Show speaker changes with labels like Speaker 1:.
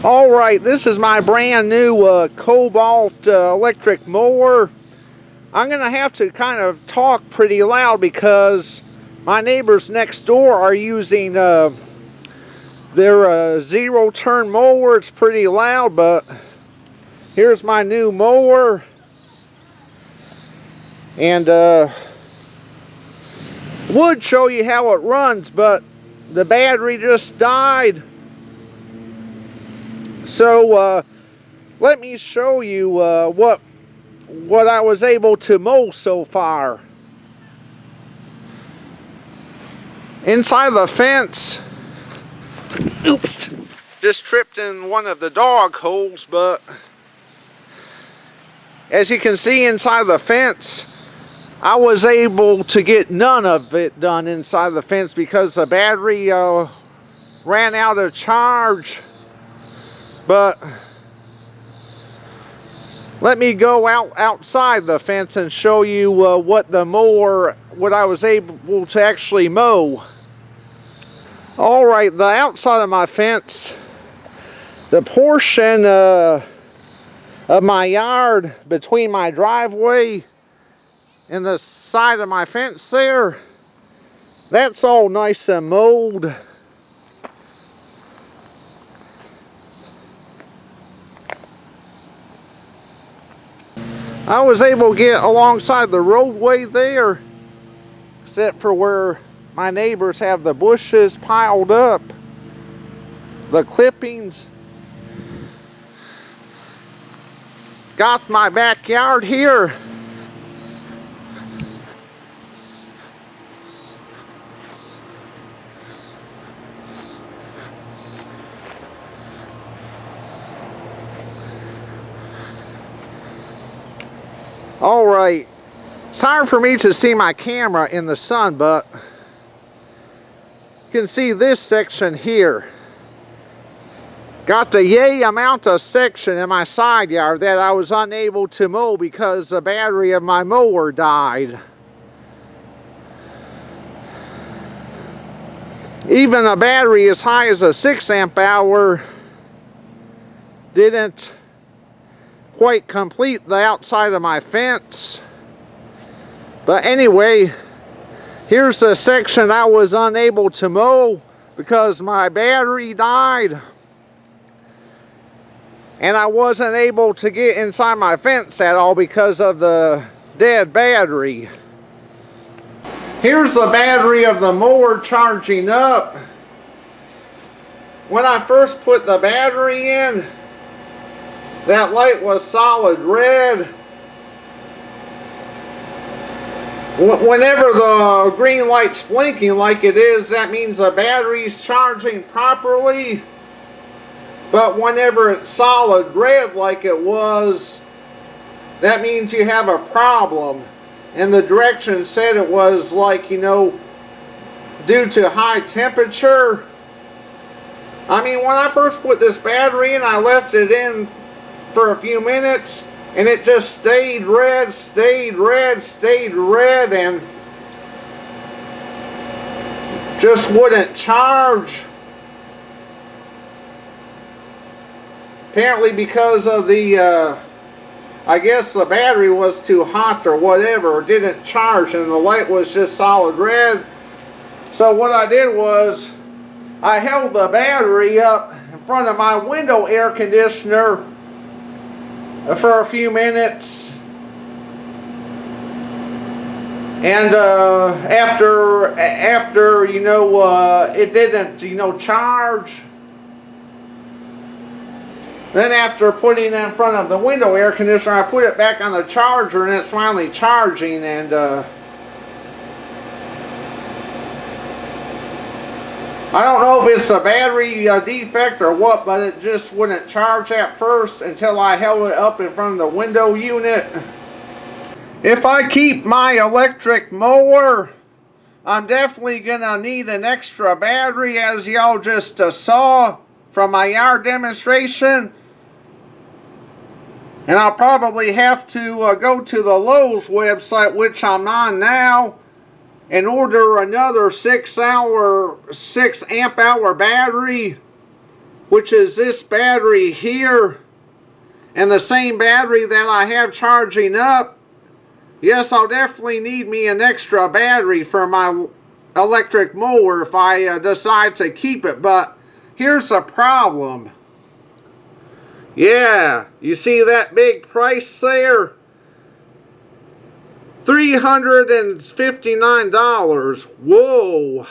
Speaker 1: Alright, this is my brand new Kobalt electric mower. I'm going to have to kind of talk pretty loud because my neighbors next door are using their zero-turn mower. It's pretty loud, but here's my new mower. And would show you how it runs, but the battery just died. So let me show you what I was able to mow so far. Inside the fence, oops, just tripped in one of the dog holes, but as you can see inside the fence, I was able to get none of it done inside the fence because the battery ran out of charge. But let me go outside the fence and show you what I was able to actually mow. Alright, the outside of my fence, the portion of my yard between my driveway and the side of my fence there, that's all nice and mowed. I was able to get alongside the roadway there, except for where my neighbors have the bushes piled up, the clippings. Got my backyard here. Alright, it's hard for me to see my camera in the sun, but you can see this section here. Got the yay amount of section in my side yard that I was unable to mow because the battery of my mower died. Even a battery as high as a 6 amp hour didn't quite complete the outside of my fence. But anyway, here's the section I was unable to mow because my battery died and I wasn't able to get inside my fence at all because of the dead battery. Here's the battery of the mower charging up. When I first put the battery in, that light was solid red. Whenever the green light's blinking like it is, that means the battery's charging properly. But whenever it's solid red like it was, that means you have a problem. And the directions said it was like, you know, due to high temperature. I mean, when I first put this battery in, I left it in for a few minutes and it just stayed red, and just wouldn't charge. Apparently because of the I guess the battery was too hot or whatever, didn't charge, and the light was just solid red. So what I did was I held the battery up in front of my window air conditioner for a few minutes, and after you know it didn't charge. Then after putting it in front of the window air conditioner, I put it back on the charger and it's finally charging, and I don't know if it's a battery defect or what, but it just wouldn't charge at first until I held it up in front of the window unit. If I keep my electric mower, I'm definitely gonna need an extra battery, as y'all just saw from my yard demonstration. And I'll probably have to go to the Lowe's website, which I'm on now, and order another 6 amp hour battery which is this battery here, and the same battery that I have charging up, yes, I'll definitely need me an extra battery for my electric mower if I decide to keep it. But here's the problem. Yeah, you see that big price there? $359. Whoa.